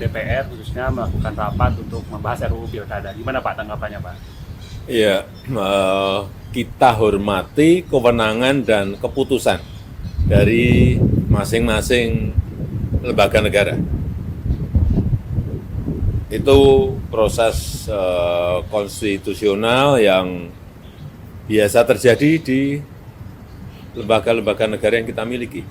DPR khususnya melakukan rapat untuk membahas RUU Pilkada. Gimana Pak tanggapannya Pak? Ya, kita hormati kewenangan dan keputusan dari masing-masing lembaga negara. Itu proses konstitusional yang biasa terjadi di lembaga-lembaga negara yang kita miliki.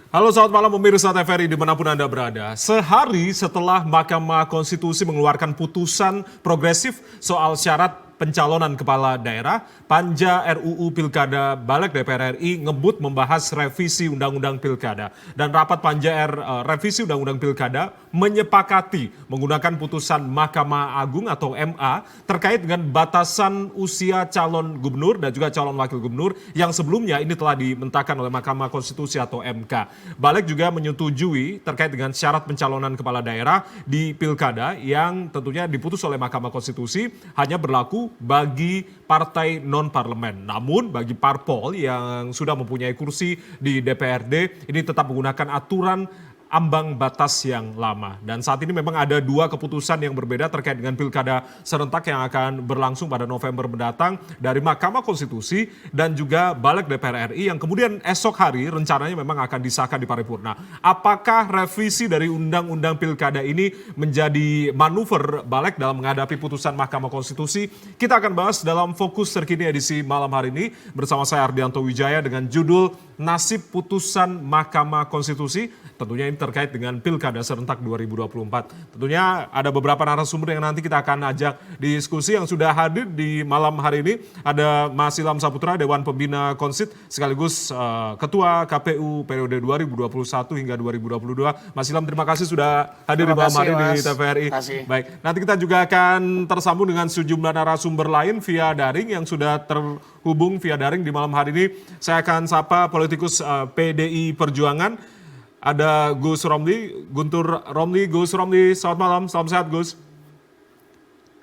Halo selamat malam pemirsa TVRI dimanapun Anda berada. Sehari setelah Mahkamah Konstitusi mengeluarkan putusan progresif soal syarat pencalonan kepala daerah, Panja RUU Pilkada Balik DPR RI ngebut membahas revisi Undang-Undang Pilkada. Dan rapat Panja revisi Undang-Undang Pilkada menyepakati menggunakan putusan Mahkamah Agung atau MA terkait dengan batasan usia calon gubernur dan juga calon wakil gubernur yang sebelumnya ini telah dimentahkan oleh Mahkamah Konstitusi atau MK. Balik juga menyetujui terkait dengan syarat pencalonan kepala daerah di Pilkada yang tentunya diputus oleh Mahkamah Konstitusi hanya berlaku bagi partai non-parlemen. Namun bagi parpol yang sudah mempunyai kursi di DPRD ini tetap menggunakan aturan ambang batas yang lama. Dan saat ini memang ada dua keputusan yang berbeda terkait dengan pilkada serentak yang akan berlangsung pada November mendatang dari Mahkamah Konstitusi dan juga Balik DPR RI yang kemudian esok hari rencananya memang akan disahkan di paripurna. Apakah revisi dari Undang-Undang Pilkada ini menjadi manuver Balik dalam menghadapi putusan Mahkamah Konstitusi? Kita akan bahas dalam Fokus terkini edisi malam hari ini bersama saya Ardianto Wijaya dengan judul Nasib Putusan Mahkamah Konstitusi. Tentunya ini terkait dengan Pilkada serentak 2024. Tentunya ada beberapa narasumber yang nanti kita akan ajak diskusi yang sudah hadir di malam hari ini. Ada Mas Ilham Saputra, Dewan Pembina Konsit, sekaligus Ketua KPU periode 2021 hingga 2022. Mas Ilham, terima kasih sudah hadir di malam hari di TVRI. Baik, nanti kita juga akan tersambung dengan sejumlah narasumber lain via daring yang sudah terhubung via daring di malam hari ini. Saya akan sapa politikus PDI Perjuangan. Ada Gus Romli, Guntur Romli. Gus Romli, selamat malam, salam sehat Gus.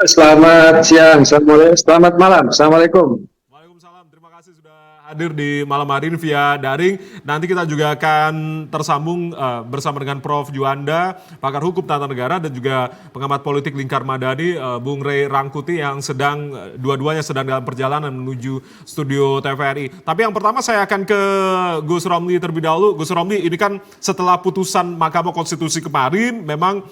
Selamat siang, selamat malam, Assalamualaikum. Waalaikumsalam, terima kasih sudah hadir di malam hari ini via daring. Nanti kita juga akan tersambung bersama dengan Prof. Juanda, pakar hukum tata negara dan juga pengamat politik Lingkar Madani, Bung Rey Rangkuti yang dua-duanya sedang dalam perjalanan menuju studio TVRI. Tapi yang pertama saya akan ke Gus Romli terlebih dahulu. Gus Romli, ini kan setelah putusan Mahkamah Konstitusi kemarin memang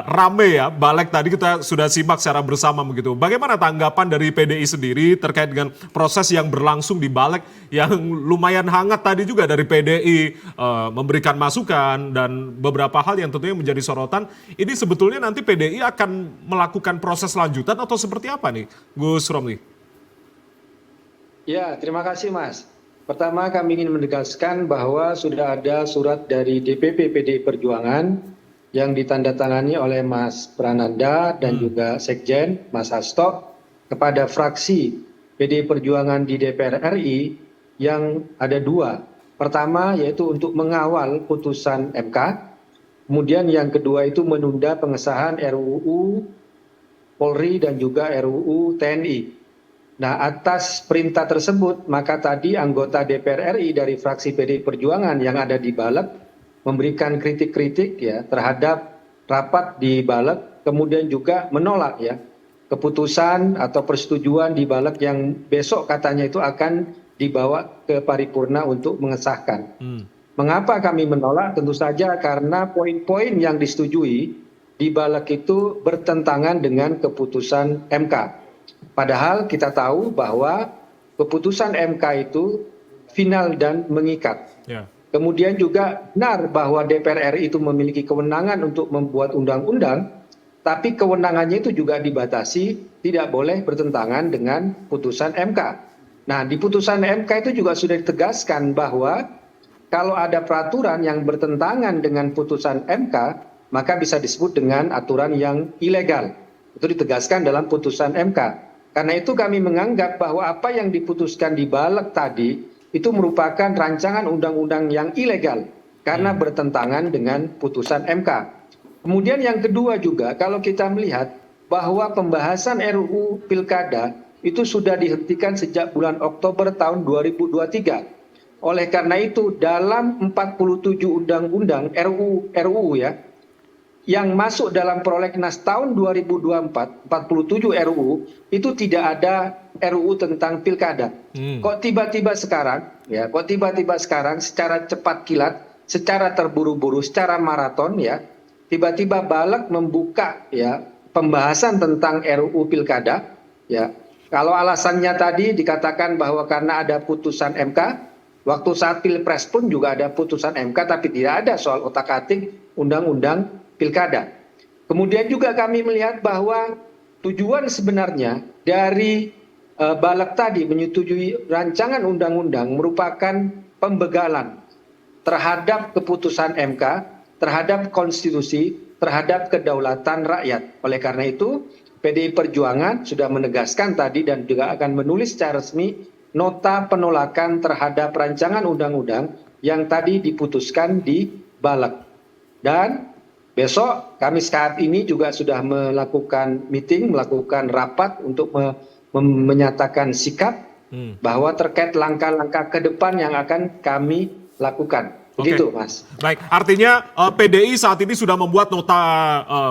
rame ya, Balik tadi kita sudah simak secara bersama begitu. Bagaimana tanggapan dari PDI sendiri terkait dengan proses yang berlangsung di Balik yang lumayan hangat tadi juga dari PDI memberikan masukan dan beberapa hal yang tentunya menjadi sorotan. Ini sebetulnya nanti PDI akan melakukan proses lanjutan atau seperti apa nih, Gus Romli? Ya, terima kasih Mas. Pertama kami ingin menegaskan bahwa sudah ada surat dari DPP PDI Perjuangan yang ditandatangani oleh Mas Prananda dan juga Sekjen, Mas Hasto, kepada fraksi PDI Perjuangan di DPR RI yang ada dua. Pertama yaitu untuk mengawal putusan MK, kemudian yang kedua itu menunda pengesahan RUU Polri dan juga RUU TNI. Nah, atas perintah tersebut, maka tadi anggota DPR RI dari fraksi PDI Perjuangan yang ada di Balek memberikan kritik-kritik ya terhadap rapat di Balek, kemudian juga menolak ya keputusan atau persetujuan di Balek yang besok katanya itu akan dibawa ke paripurna untuk mengesahkan. Mengapa kami menolak? Tentu saja karena poin-poin yang disetujui di Balek itu bertentangan dengan keputusan MK. Padahal kita tahu bahwa keputusan MK itu final dan mengikat. Ya. Kemudian juga benar bahwa DPR RI itu memiliki kewenangan untuk membuat undang-undang, tapi kewenangannya itu juga dibatasi, tidak boleh bertentangan dengan putusan MK. Nah, di putusan MK itu juga sudah ditegaskan bahwa kalau ada peraturan yang bertentangan dengan putusan MK, maka bisa disebut dengan aturan yang ilegal. Itu ditegaskan dalam putusan MK. Karena itu kami menganggap bahwa apa yang diputuskan di Balek tadi itu merupakan rancangan undang-undang yang ilegal karena bertentangan dengan putusan MK. Kemudian yang kedua juga kalau kita melihat bahwa pembahasan RUU Pilkada itu sudah dihentikan sejak bulan Oktober tahun 2023. Oleh karena itu dalam 47 undang-undang RUU ya yang masuk dalam prolegnas tahun 2024, 47 RUU, itu tidak ada RUU tentang pilkada. Kok tiba-tiba sekarang secara cepat kilat, secara terburu-buru, secara maraton ya, tiba-tiba Balek membuka ya pembahasan tentang RUU pilkada ya. Kalau alasannya tadi dikatakan bahwa karena ada putusan MK, waktu saat Pilpres pun juga ada putusan MK tapi tidak ada soal otak-atik undang-undang pilkada. Kemudian juga kami melihat bahwa tujuan sebenarnya dari Balek tadi menyetujui rancangan undang-undang merupakan pembegalan terhadap keputusan MK, terhadap konstitusi, terhadap kedaulatan rakyat. Oleh karena itu, PDI Perjuangan sudah menegaskan tadi dan juga akan menulis secara resmi nota penolakan terhadap rancangan undang-undang yang tadi diputuskan di Balek. Dan besok kami saat ini juga sudah melakukan meeting, melakukan rapat untuk menyatakan sikap bahwa terkait langkah-langkah ke depan yang akan kami lakukan. Begitu, Mas. Baik, artinya PDI saat ini sudah membuat nota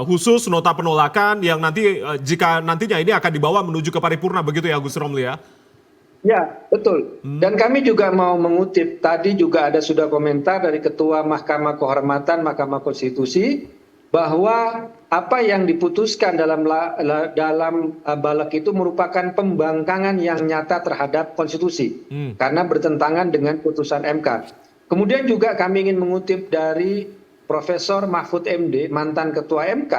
khusus, nota penolakan yang nanti jika nantinya ini akan dibawa menuju ke paripurna, begitu ya Gus Romli ya? Ya, betul. Dan kami juga mau mengutip, tadi juga ada sudah komentar dari Ketua Mahkamah Kehormatan Mahkamah Konstitusi, bahwa apa yang diputuskan dalam Balek itu merupakan pembangkangan yang nyata terhadap konstitusi karena bertentangan dengan putusan MK. Kemudian juga kami ingin mengutip dari Profesor Mahfud MD, mantan Ketua MK,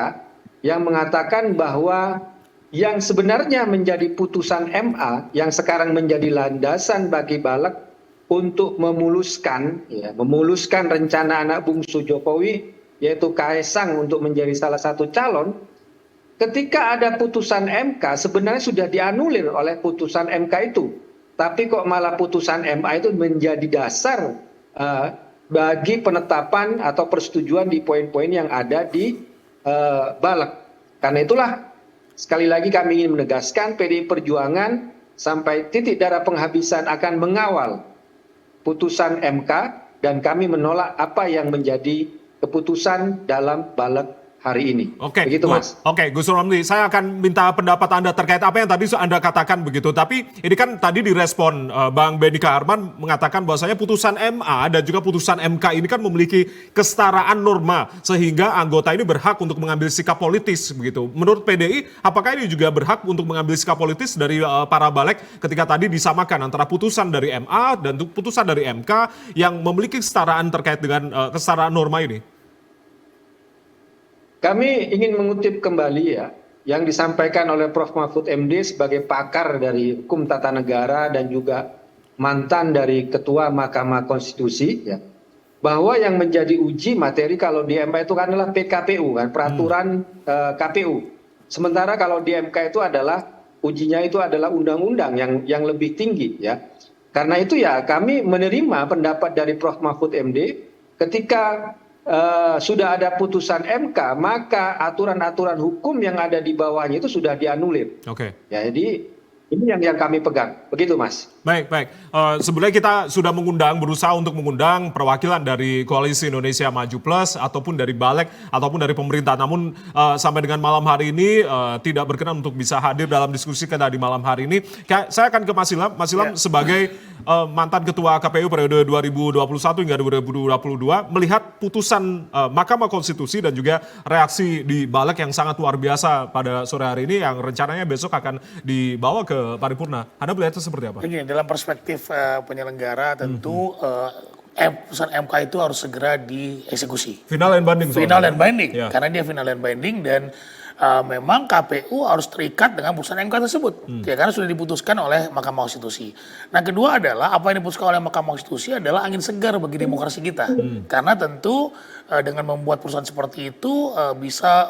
yang mengatakan bahwa yang sebenarnya menjadi putusan MA yang sekarang menjadi landasan bagi Balek untuk memuluskan rencana anak bungsu Jokowi yaitu Kaesang untuk menjadi salah satu calon, ketika ada putusan MK sebenarnya sudah dianulir oleh putusan MK itu. Tapi kok malah putusan MA itu menjadi dasar bagi penetapan atau persetujuan di poin-poin yang ada di Balek. Karena itulah sekali lagi kami ingin menegaskan PDI Perjuangan sampai titik darah penghabisan akan mengawal putusan MK dan kami menolak apa yang menjadi keputusan dalam Balek hari ini. Oke, begitu Mas. Oke, Gus Romli, saya akan minta pendapat Anda terkait apa yang tadi Anda katakan begitu. Tapi ini kan tadi direspon Bang Benika Harman mengatakan bahwasanya putusan MA dan juga putusan MK ini kan memiliki kesetaraan norma sehingga anggota ini berhak untuk mengambil sikap politis begitu. Menurut PDI, apakah ini juga berhak untuk mengambil sikap politis dari para Balek ketika tadi disamakan antara putusan dari MA dan putusan dari MK yang memiliki kesetaraan terkait dengan kesetaraan norma ini? Kami ingin mengutip kembali ya yang disampaikan oleh Prof. Mahfud MD sebagai pakar dari hukum tata negara dan juga mantan dari Ketua Mahkamah Konstitusi ya, bahwa yang menjadi uji materi kalau di MK itu kan adalah PKPU kan, peraturan KPU. Sementara kalau di MK itu adalah ujinya itu adalah undang-undang yang lebih tinggi ya. Karena itu ya kami menerima pendapat dari Prof. Mahfud MD ketika sudah ada putusan MK, maka aturan-aturan hukum yang ada di bawahnya itu sudah dianulir. Oke. Ya, jadi ini yang kami pegang, begitu Mas. Baik. Sebenarnya kita sudah berusaha untuk mengundang perwakilan dari Koalisi Indonesia Maju Plus ataupun dari Balik ataupun dari pemerintah. Namun sampai dengan malam hari ini tidak berkenan untuk bisa hadir dalam diskusi kita di malam hari ini. Saya akan ke Mas Ilham. Mas Ilham sebagai mantan Ketua KPU periode 2021 hingga 2022 melihat putusan Mahkamah Konstitusi dan juga reaksi di Balik yang sangat luar biasa pada sore hari ini yang rencananya besok akan dibawa ke paripurna. Anda melihatnya seperti apa? Begini, dalam perspektif penyelenggara tentu putusan MK itu harus segera dieksekusi. Final and binding. Final and binding, Ya. karena dia final and binding dan memang KPU harus terikat dengan putusan MK tersebut, ya karena sudah diputuskan oleh Mahkamah Konstitusi. Nah, kedua adalah apa yang diputuskan oleh Mahkamah Konstitusi adalah angin segar bagi demokrasi kita, karena tentu dengan membuat putusan seperti itu bisa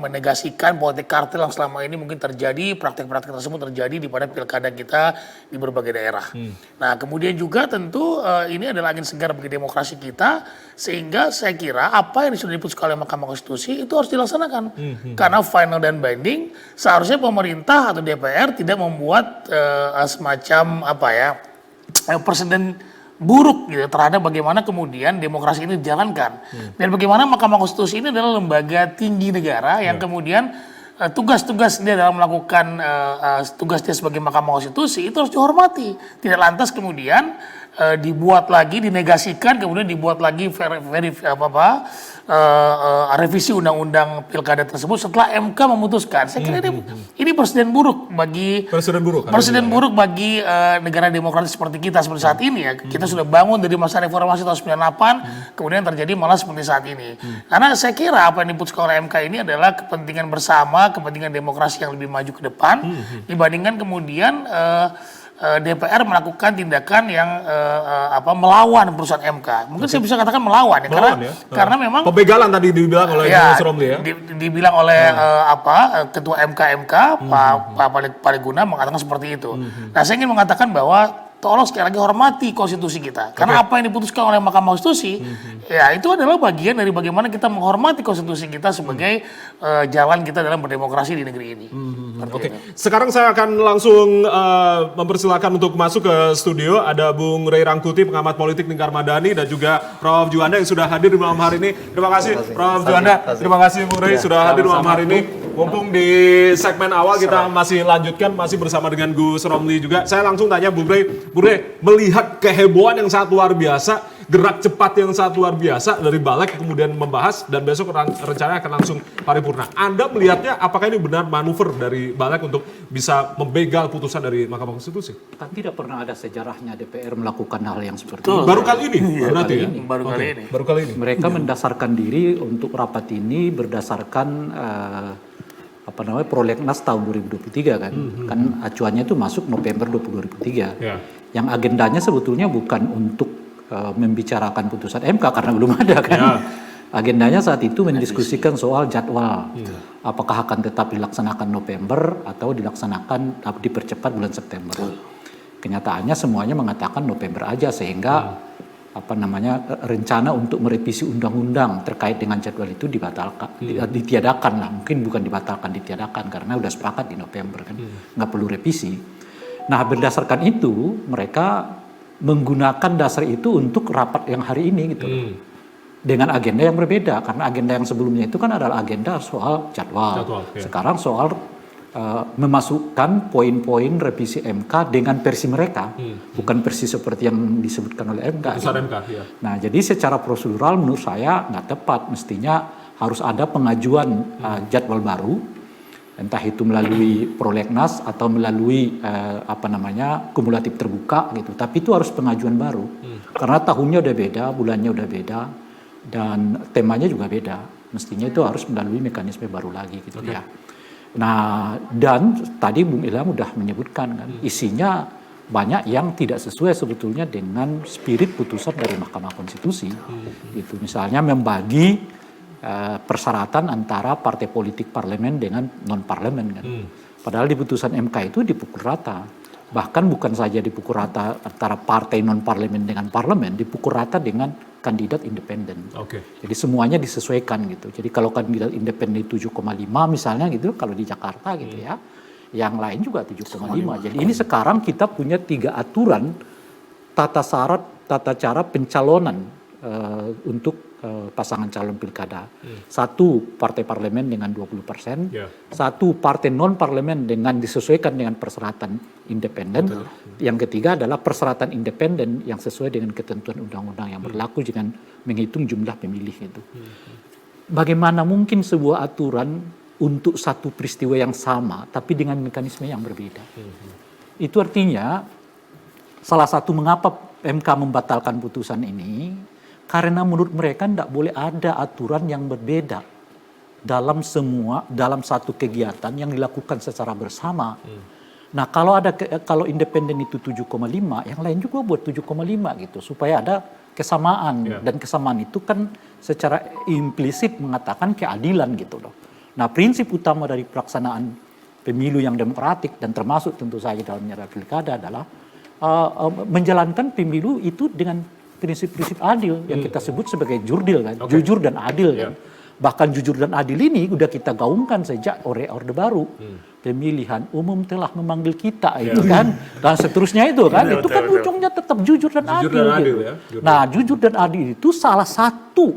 menegasikan politik kartel yang selama ini mungkin terjadi, praktek-praktek tersebut terjadi di pada pilkada kita di berbagai daerah. Nah, kemudian juga tentu ini adalah angin segar bagi demokrasi kita, sehingga saya kira apa yang sudah diputuskan oleh Mahkamah Konstitusi itu harus dilaksanakan. Karena final dan binding, seharusnya pemerintah atau DPR tidak membuat semacam presiden buruk gitu terhadap bagaimana kemudian demokrasi ini dijalankan. Dan bagaimana Mahkamah Konstitusi ini adalah lembaga tinggi negara yang kemudian tugas-tugas dia dalam melakukan tugas dia sebagai Mahkamah Konstitusi itu harus dihormati. Tidak lantas kemudian dibuat lagi, dinegasikan, kemudian dibuat lagi revisi undang-undang pilkada tersebut setelah MK memutuskan. Saya kira ini presiden buruk bagi bagi negara demokratis seperti kita seperti saat ini ya. Kita sudah bangun dari masa reformasi tahun 98, kemudian terjadi malah seperti saat ini. Karena saya kira apa yang diputuskan oleh MK ini adalah kepentingan bersama, kepentingan demokrasi yang lebih maju ke depan dibandingkan kemudian DPR melakukan tindakan yang melawan putusan MK. Mungkin saya bisa katakan melawan ya, karena memang pembegalan tadi dibilang oleh Gus Romli ya. Dibilang oleh Ketua MK Pak Pariguna mengatakan seperti itu. Nah, saya ingin mengatakan bahwa tolong sekali lagi hormati konstitusi kita. Karena apa yang diputuskan oleh Mahkamah Konstitusi, ya itu adalah bagian dari bagaimana kita menghormati konstitusi kita sebagai jalan kita dalam berdemokrasi di negeri ini. Oke. Sekarang saya akan langsung mempersilakan untuk masuk ke studio. Ada Bung Ray Rangkuti, pengamat politik Lingkar Madani, dan juga Prof. Juanda yang sudah hadir di malam hari ini. Terima kasih Prof. Juanda. Terima kasih Bung Ray sudah hadir di malam hari ini. Mumpung di segmen awal kita masih lanjutkan, masih bersama dengan Gus Romli juga. Saya langsung tanya Bung Ray. Bung Ray, melihat kehebohan yang sangat luar biasa, gerak cepat yang sangat luar biasa dari Balik kemudian membahas dan besok rencananya akan langsung paripurna. Anda melihatnya apakah ini benar manuver dari Balik untuk bisa membegal putusan dari Mahkamah Konstitusi? Kan tidak pernah ada sejarahnya DPR melakukan hal yang seperti itu. Baru kali ini berarti ya? Baru kali ini. Mereka mendasarkan diri untuk rapat ini berdasarkan prolegnas tahun 2023 kan. Kan acuannya itu masuk November 2023. Ya. Yang agendanya sebetulnya bukan untuk membicarakan putusan MK karena belum ada kan. Ya. Agendanya saat itu mendiskusikan soal jadwal. Apakah akan tetap dilaksanakan November atau dipercepat bulan September. Kenyataannya semuanya mengatakan November aja sehingga rencana untuk merevisi undang-undang terkait dengan jadwal itu ditiadakan lah, mungkin bukan dibatalkan, ditiadakan karena udah sepakat di November kan, nggak perlu revisi. Nah, berdasarkan itu mereka menggunakan dasar itu untuk rapat yang hari ini gitu loh. Dengan agenda yang berbeda, karena agenda yang sebelumnya itu kan adalah agenda soal jadwal. Sekarang soal memasukkan poin-poin revisi MK dengan versi mereka, bukan versi seperti yang disebutkan oleh MK. Ya. Nah, jadi secara prosedural menurut saya nggak tepat. Mestinya harus ada pengajuan jadwal baru, entah itu melalui prolegnas atau melalui kumulatif terbuka gitu. Tapi itu harus pengajuan baru, karena tahunnya udah beda, bulannya udah beda, dan temanya juga beda. Mestinya itu harus melalui mekanisme baru lagi gitu ya. Nah, dan tadi Bung Ilham udah menyebutkan kan, isinya banyak yang tidak sesuai sebetulnya dengan spirit putusan dari Mahkamah Konstitusi. Itu misalnya membagi persyaratan antara partai politik parlemen dengan non parlemen kan. Padahal di putusan MK itu dipukul rata. Bahkan bukan saja dipukul rata antara partai non-parlemen dengan parlemen, dipukul rata dengan kandidat independen. Jadi semuanya disesuaikan gitu. Jadi kalau kandidat independen 7,5 misalnya gitu, kalau di Jakarta gitu ya, yang lain juga 7,5. Jadi ini sekarang kita punya 3 aturan tata cara pencalonan untuk pasangan calon pilkada. Satu, partai parlemen dengan 20%. Satu, partai non-parlemen dengan disesuaikan dengan persyaratan independen. Yang ketiga adalah persyaratan independen yang sesuai dengan ketentuan undang-undang yang berlaku dengan menghitung jumlah pemilih itu. Bagaimana mungkin sebuah aturan untuk satu peristiwa yang sama tapi dengan mekanisme yang berbeda? Itu artinya salah satu mengapa MK membatalkan putusan ini, karena menurut mereka tidak boleh ada aturan yang berbeda dalam satu kegiatan yang dilakukan secara bersama. Nah, kalau independen itu 7,5, yang lain juga buat 7,5 gitu, supaya ada kesamaan. Dan kesamaan itu kan secara implisit mengatakan keadilan gitu loh. Nah, prinsip utama dari pelaksanaan pemilu yang demokratik dan termasuk tentu saja dalamnya pilkada adalah menjalankan pemilu itu dengan prinsip-prinsip adil yang kita sebut sebagai jurdil kan, jujur dan adil kan. Bahkan jujur dan adil ini udah kita gaungkan sejak Orde Baru. Pemilihan umum telah memanggil kita itu kan, dan seterusnya itu kan, itu kan ujungnya tetap jujur dan adil gitu. Nah, jujur dan adil itu salah satu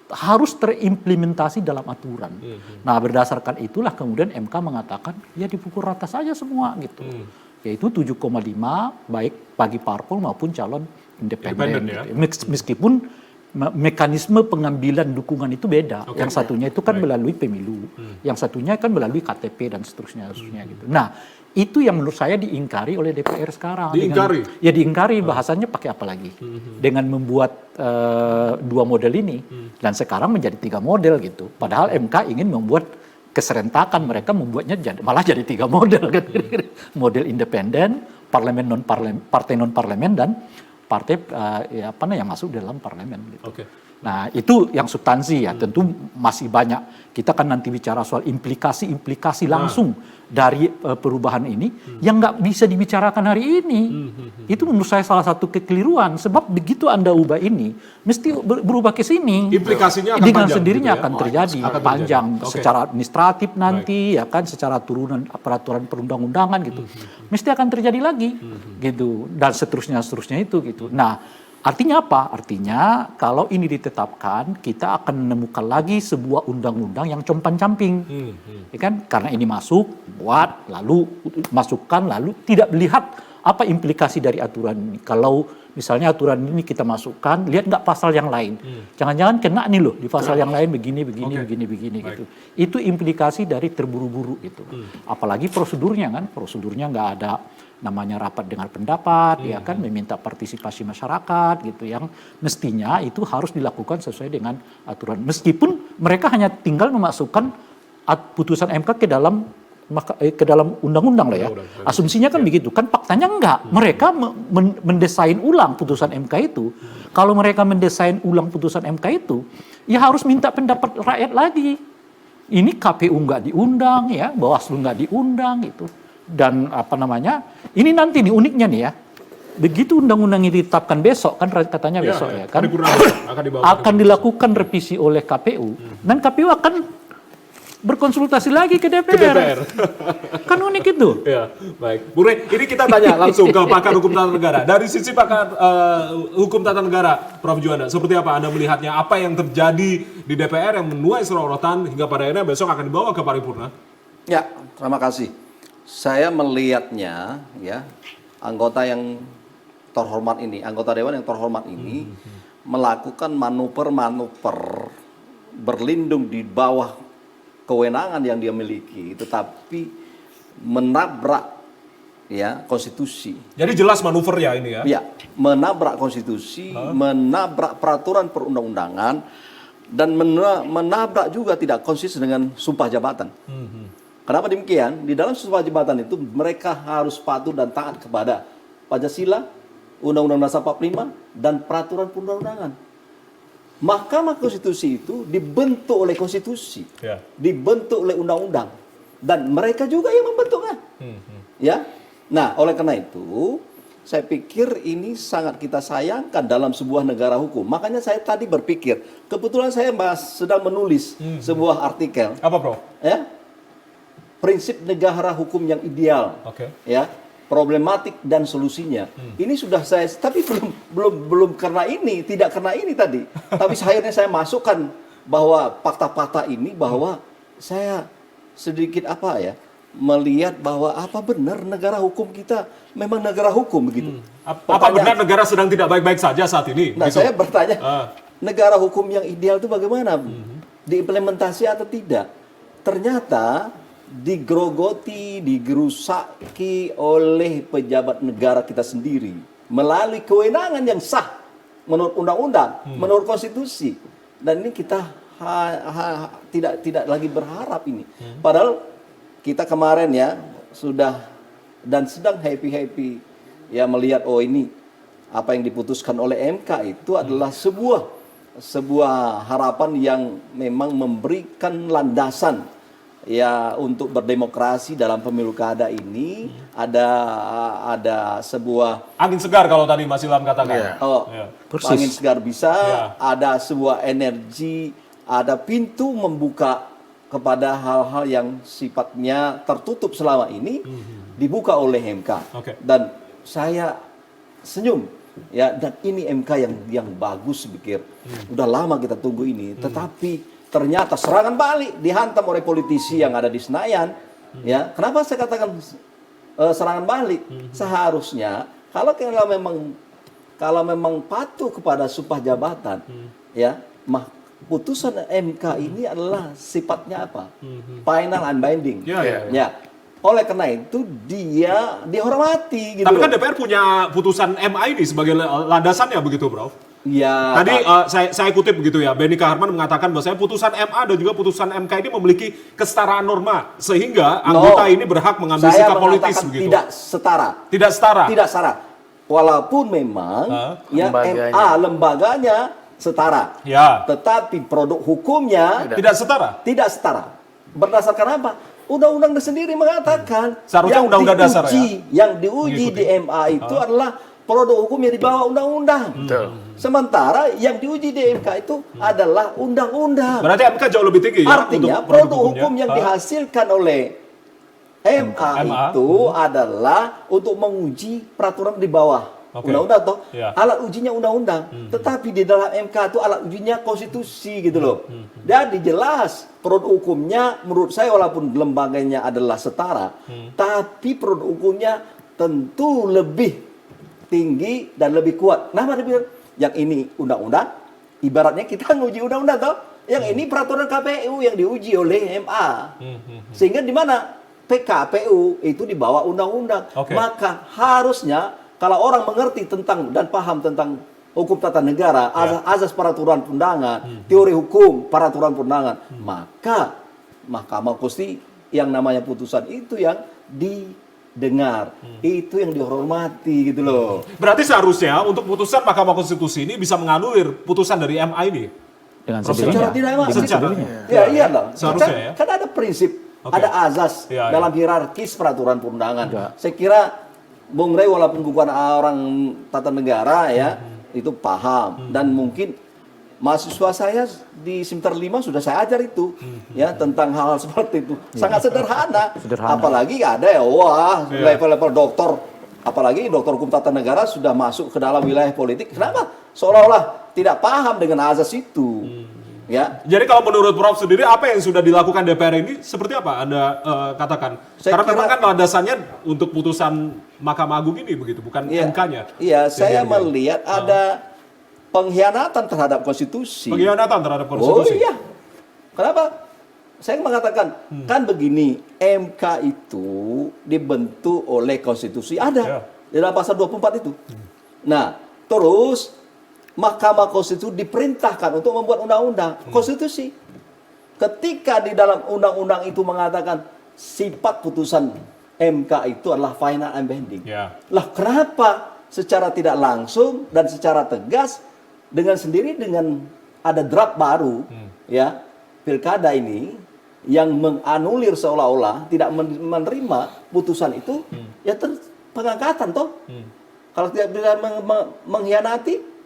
harus terimplementasi dalam aturan. Nah, berdasarkan itulah kemudian MK mengatakan ya dipukul rata saja semua gitu. Yaitu 7,5 baik bagi parpol maupun calon independen gitu. Meskipun mekanisme pengambilan dukungan itu beda. Yang satunya itu kan melalui pemilu, yang satunya kan melalui KTP dan seterusnya gitu. Nah, itu yang menurut saya diingkari oleh DPR sekarang. Diingkari bahasanya pakai apa lagi? Dengan membuat 2 model ini dan sekarang menjadi 3 model gitu. Padahal MK ingin membuat keserentakan, mereka membuatnya malah jadi 3 model kan. Model independen, partai non parlemen dan partai yang masuk dalam parlemen gitu. Nah, itu yang substansi ya, tentu masih banyak. Kita kan nanti bicara soal implikasi langsung dari perubahan ini yang nggak bisa dibicarakan hari ini. Itu menurut saya salah satu kekeliruan, sebab begitu Anda ubah ini mesti berubah ke sini. Implikasinya akan dengan panjang, sendirinya gitu ya? akan terjadi panjang secara administratif nanti ya kan, secara turunan peraturan perundang-undangan gitu. Mesti akan terjadi lagi gitu, dan seterusnya itu gitu. Nah, artinya apa? Artinya kalau ini ditetapkan, kita akan menemukan lagi sebuah undang-undang yang compang-camping. Ya kan? Karena ini masuk, buat, lalu masukkan, lalu tidak melihat apa implikasi dari aturan ini. Kalau misalnya aturan ini kita masukkan, lihat nggak pasal yang lain. Jangan-jangan kena nih loh, di pasal yang lain begini gitu. Itu implikasi dari terburu-buru gitu. Apalagi prosedurnya kan, nggak ada namanya rapat dengar pendapat, ya kan, meminta partisipasi masyarakat gitu, yang mestinya itu harus dilakukan sesuai dengan aturan. Meskipun mereka hanya tinggal memasukkan putusan MK ke dalam undang-undang lah ya. Asumsinya kan begitu, kan faktanya enggak. Mereka mendesain ulang putusan MK itu. Kalau mereka mendesain ulang putusan MK itu, ya harus minta pendapat rakyat lagi. Ini KPU enggak diundang ya, Bawaslu enggak diundang gitu. Dan ini nanti nih uniknya nih ya, begitu undang-undang ini ditetapkan besok kan, katanya besok ya kan, akan dilakukan revisi oleh KPU dan KPU akan berkonsultasi lagi ke DPR. Kan unik itu. Ya, baik. Bu Rey, ini kita tanya langsung ke pakar hukum tata negara. Dari sisi pakar hukum tata negara, Prof. Juanda, seperti apa Anda melihatnya? Apa yang terjadi di DPR yang menuai sorotan hingga pada akhirnya besok akan dibawa ke paripurna? Ya, terima kasih. Saya melihatnya ya, anggota yang terhormat ini, anggota dewan yang terhormat ini melakukan manuver-manuver berlindung di bawah kewenangan yang dia miliki, tetapi menabrak ya konstitusi. Jadi jelas manuver ya ini ya? Ya, menabrak konstitusi, menabrak peraturan perundang-undangan, dan menabrak juga tidak konsisten dengan sumpah jabatan. Kenapa demikian? Di dalam sumpah jabatan itu mereka harus patuh dan taat kepada Pancasila, Undang-Undang Dasar 45, dan peraturan perundang-undangan. Mahkamah Konstitusi itu dibentuk oleh konstitusi, dibentuk oleh undang-undang. dan mereka juga yang membentuknya. Ya. Nah, oleh karena itu, saya pikir ini sangat kita sayangkan dalam sebuah negara hukum. Makanya saya tadi berpikir, kebetulan saya sedang menulis sebuah artikel. Apa, Prof? Ya, prinsip negara hukum yang ideal. Oke. Ya, problematik dan solusinya. Ini sudah saya, tapi belum karena ini, tidak karena ini tadi. Tapi akhirnya saya masukkan bahwa fakta-fakta ini bahwa saya sedikit melihat bahwa apa benar negara hukum kita memang negara hukum begitu. Apa benar negara sedang tidak baik-baik saja saat ini? Nah, Gitu. saya bertanya, negara hukum yang ideal itu bagaimana? Diimplementasi atau tidak? Ternyata digerogoti, digerusaki oleh pejabat negara kita sendiri melalui kewenangan yang sah menurut undang-undang, menurut konstitusi. Dan ini kita tidak lagi berharap ini. Padahal kita kemarin ya sudah dan sedang happy ya melihat ini apa yang diputuskan oleh MK itu adalah sebuah harapan yang memang memberikan landasan ya untuk berdemokrasi dalam pemilu kada ini. Ada sebuah Angin segar kalau tadi Mas Ilham katakan. angin segar bisa, Ya. ada sebuah energi, ada pintu membuka kepada hal-hal yang sifatnya tertutup selama ini dibuka oleh MK. Oke. Dan saya senyum ya, dan ini MK yang bagus pikir. Udah lama kita tunggu ini, tetapi ternyata serangan balik dihantam oleh politisi yang ada di Senayan. Ya, kenapa saya katakan serangan balik? Seharusnya kalau memang patuh kepada sumpah jabatan, ya, putusan MK ini adalah sifatnya apa? Final and binding. Ya. Oleh karena itu dia dihormati gitu. Tapi kan DPR punya putusan MA ini sebagai landasannya begitu, Prof. Ya. Tadi saya kutip begitu ya, Benny Kaharman mengatakan bahwasanya putusan MA dan juga putusan MK ini memiliki kesetaraan norma sehingga anggota ini berhak mengambil saya sikap politis mengatakan begitu. tidak setara. Tidak setara. Tidak setara. Walaupun memang ya lembaganya setara. Ya. Tetapi produk hukumnya Tidak setara. tidak setara. Berdasarkan apa? Undang-undang sendiri mengatakan Seharusnya undang-undang dasar yang diuji di MA itu adalah produk hukum yang dibawa undang-undang. Sementara yang diuji di MK itu adalah undang-undang. Berarti MK jauh lebih tinggi ya Artinya untuk produk hukumnya. hukum yang dihasilkan oleh MA itu adalah untuk menguji peraturan di bawah undang-undang toh. Ya. Alat ujinya undang-undang. Tetapi di dalam MK itu alat ujinya konstitusi gitu loh. Jadi jelas produk hukumnya menurut saya walaupun lembaganya adalah setara, tapi produk hukumnya tentu lebih tinggi dan lebih kuat. Kenapa dibilang? Yang ini undang-undang, ibaratnya kita nguji undang-undang toh. Yang ini peraturan KPU yang diuji oleh MA. Sehingga di mana PKPU itu di bawah undang-undang. Maka harusnya kalau orang mengerti tentang dan paham tentang hukum tata negara, azas peraturan perundangan, teori hukum peraturan perundangan, maka Mahkamah Konstitusi yang namanya putusan itu yang didengar, itu yang dihormati gitu loh. Berarti seharusnya untuk putusan Mahkamah Konstitusi ini bisa menganulir putusan dari MA ini. Dengan Secara sendirinya. tidak Dengan maksudnya. sendirinya. Ya iyalah. Seharusnya ya. Kan ada prinsip, ada azas dalam hierarkis peraturan perundangan. Saya kira Bung Rey walaupun bukan orang tata negara ya, itu paham dan mungkin mahasiswa saya di semester 5 sudah saya ajar itu ya tentang hal-hal seperti itu. Sangat sederhana. Apalagi ada ya level-level doktor, apalagi doktor hukum tata negara sudah masuk ke dalam wilayah politik. Kenapa? Seolah-olah tidak paham dengan azas itu. Ya. Jadi kalau menurut Prof sendiri apa yang sudah dilakukan DPR ini seperti apa Anda katakan? Karena memang kan landasannya untuk putusan Mahkamah Agung ini begitu, bukan MK-nya. Iya, saya melihat ada pengkhianatan terhadap konstitusi. Pengkhianatan terhadap konstitusi. Oh iya. Kenapa? Saya mengatakan kan begini, MK itu dibentuk oleh konstitusi ada di dalam pasal 24 itu. Nah, terus Mahkamah Konstitusi diperintahkan untuk membuat undang-undang konstitusi. Ketika di dalam undang-undang itu mengatakan sifat putusan MK itu adalah final and binding. Lah kenapa secara tidak langsung dan secara tegas dengan sendiri dengan ada draft baru ya pilkada ini yang menganulir seolah-olah tidak menerima putusan itu, ya pengangkatan toh. Kalau tidak mengkhianati.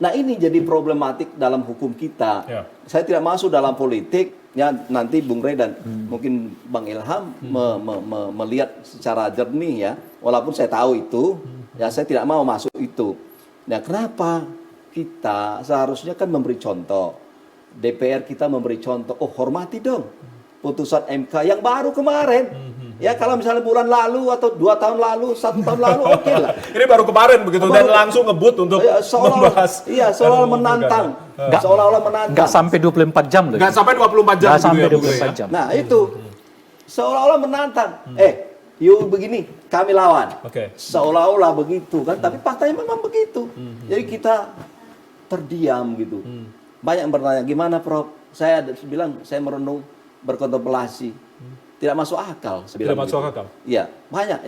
Nah ini jadi problematik dalam hukum kita. Ya. Saya tidak masuk dalam politik, ya nanti Bung Rey dan mungkin Bang Ilham melihat secara jernih ya. Walaupun saya tahu itu, ya saya tidak mau masuk itu. Nah kenapa kita seharusnya kan memberi contoh. DPR kita memberi contoh, oh hormati dong putusan MK yang baru kemarin. Ya kalau misalnya bulan lalu atau 2 tahun lalu, 1 tahun lalu, oke lah. Ini baru kemarin begitu dan langsung ngebut untuk membahas. Iya, seolah-olah menantang. Seolah-olah menantang. Nggak sampai 24 jam loh. Nggak sampai 24 jam. Nggak gitu sampai ya, Bung Rey, 24 jam. Nah itu seolah-olah menantang. Yuk begini, kami lawan. Oke. Seolah-olah begitu kan, tapi faktanya memang begitu. Jadi kita terdiam gitu. Banyak yang bertanya, gimana Prof? Saya bilang, saya merenung, berkontemplasi. Tidak masuk akal. Tidak masuk akal. Iya, banyak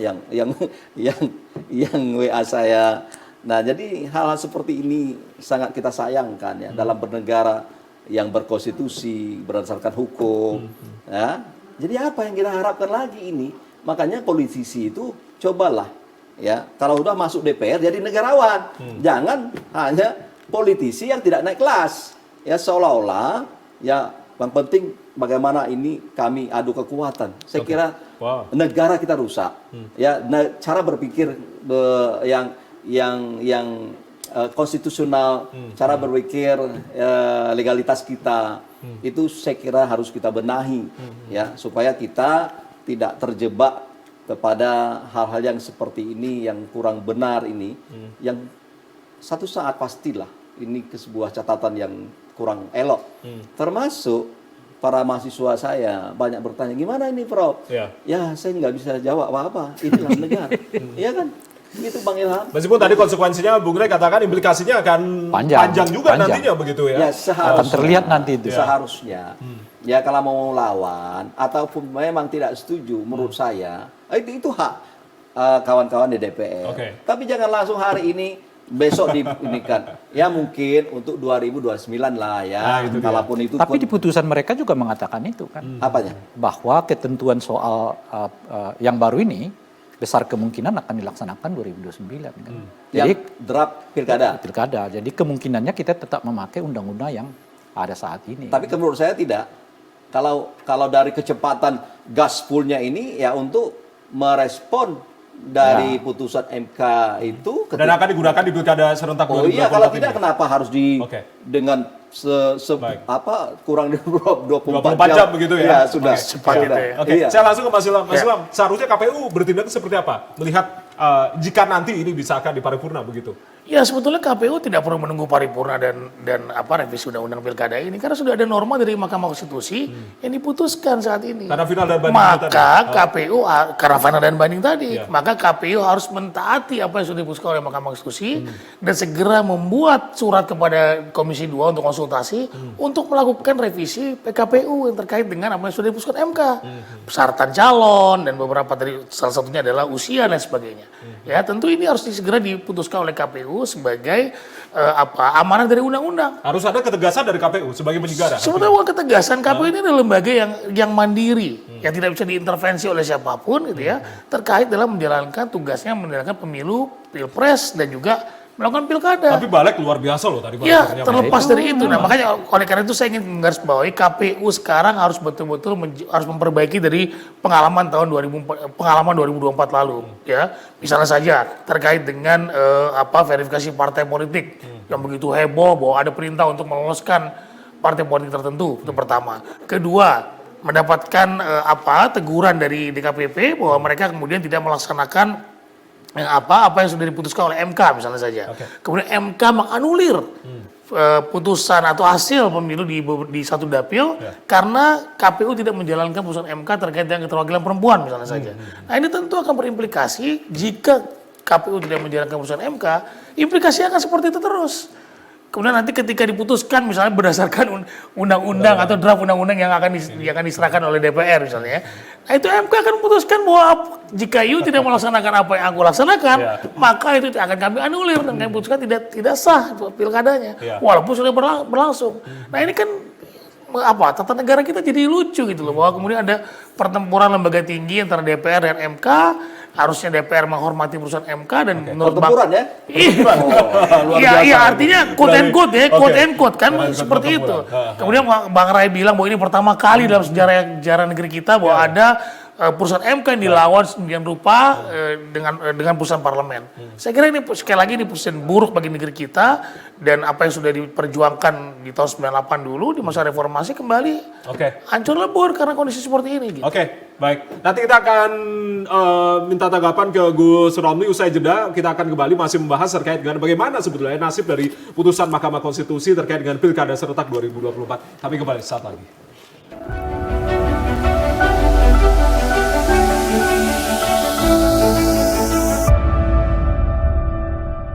yang WA saya. Nah, jadi hal-hal seperti ini sangat kita sayangkan ya dalam bernegara yang berkonstitusi berdasarkan hukum. Ya. Jadi apa yang kita harapkan lagi ini? Makanya politisi itu cobalah ya kalau udah masuk DPR jadi negarawan. Jangan hanya politisi yang tidak naik kelas. Ya seolah-olah ya yang penting bagaimana ini kami adu kekuatan. Saya kira negara kita rusak. Ya cara berpikir yang konstitusional, cara berpikir legalitas kita itu saya kira harus kita benahi ya supaya kita tidak terjebak kepada hal-hal yang seperti ini yang kurang benar ini yang satu saat pastilah ini ke sebuah catatan yang kurang elok. Termasuk para mahasiswa saya banyak bertanya, gimana ini Prof? Ya saya nggak bisa jawab apa-apa, inilah negara. Iya kan? Gitu Bang Ilham. Meskipun tadi konsekuensinya Bung Rey katakan implikasinya akan panjang juga nantinya begitu ya. Ya seharusnya. Akan terlihat nanti itu. Seharusnya. Ya kalau mau lawan ataupun memang tidak setuju menurut saya, itu hak kawan-kawan di DPR. Tapi jangan langsung hari ini besok diinikan. Ya mungkin untuk 2029 lah ya. Kalaupun itu. Tapi di putusan mereka juga mengatakan itu kan. Apanya? Bahwa ketentuan soal yang baru ini besar kemungkinan akan dilaksanakan 2029 kan. Jadi draft pilkada. Pilkada. Jadi kemungkinannya kita tetap memakai undang-undang yang ada saat ini. Tapi menurut saya tidak. Kalau dari kecepatan gaspolnya ini ya untuk merespon dari putusan MK itu dan akan digunakan di pilkada serentak 2024. Oh iya, kalau tidak kenapa harus dengan kurang dari 24 jam begitu ya? Ya sudah. Oke. Saya langsung ke Mas Ilham. Mas Ilham, seharusnya KPU bertindak seperti apa? Melihat jika nanti ini disahkan di paripurna begitu. Ya sebetulnya KPU tidak perlu menunggu paripurna dan revisi undang-undang pilkada ini karena sudah ada norma dari Mahkamah Konstitusi yang diputuskan saat ini. Karena final dan banding maka KPU karena final dan banding tadi, maka KPU harus mentaati apa yang sudah diputuskan oleh Mahkamah Konstitusi dan segera membuat surat kepada Komisi 2 untuk konsultasi untuk melakukan revisi PKPU yang terkait dengan apa yang sudah diputuskan MK. Persyaratan calon dan beberapa tadi salah satunya adalah usia dan sebagainya. Ya tentu ini harus segera diputuskan oleh KPU sebagai amanah dari undang-undang. Harus ada ketegasan dari KPU sebagai penyelenggara. Sebetulnya ketegasan KPU ini adalah lembaga yang mandiri, yang tidak bisa diintervensi oleh siapapun gitu ya, terkait dalam menjalankan tugasnya menjalankan pemilu, pilpres dan juga melakukan pilkada. Tapi balik luar biasa loh tadi. Ya, terlepas dari itu. Nah, makanya oleh karena itu saya ingin menggarisbawahi KPU sekarang harus betul-betul harus memperbaiki dari pengalaman 2024 lalu, ya. Misalnya saja terkait dengan verifikasi partai politik yang begitu heboh bahwa ada perintah untuk meloloskan partai politik tertentu, itu pertama. Kedua, mendapatkan teguran dari DKPP bahwa mereka kemudian tidak melaksanakan apa yang sudah diputuskan oleh MK misalnya saja. Kemudian MK menganulir putusan atau hasil pemilu di satu dapil karena KPU tidak menjalankan putusan MK terkait dengan keterwakilan perempuan misalnya saja. Nah ini tentu akan berimplikasi jika KPU tidak menjalankan putusan MK, implikasinya akan seperti itu terus. Kemudian nanti ketika diputuskan misalnya berdasarkan undang-undang atau draft undang-undang yang akan diserahkan oleh DPR misalnya, nah itu MK akan memutuskan bahwa jika you tidak melaksanakan apa yang aku laksanakan, maka itu akan kami anulir dan kami putuskan tidak sah pilkadanya, walaupun sudah berlangsung. Nah ini kan tata negara kita jadi lucu gitu loh, bahwa kemudian ada pertempuran lembaga tinggi antara DPR dan MK, harusnya DPR menghormati putusan MK dan menurut Pertempuran ya? Iya, artinya quote and quote ya, quote and quote kan seperti itu. Kemudian Bang Ray bilang bahwa ini pertama kali dalam sejarah negeri kita bahwa ada putusan MK yang dilawan sedemikian rupa dengan putusan parlemen. Saya kira ini sekali lagi ini putusan buruk bagi negeri kita, dan apa yang sudah diperjuangkan di tahun 98 dulu di masa reformasi kembali hancur lebur karena kondisi seperti ini. Gitu. Oke, baik. Nanti kita akan minta tanggapan ke Gus Romli usai jeda. Kita akan kembali masih membahas terkait dengan bagaimana sebetulnya nasib dari putusan Mahkamah Konstitusi terkait dengan Pilkada serentak 2024. Kami kembali saat lagi.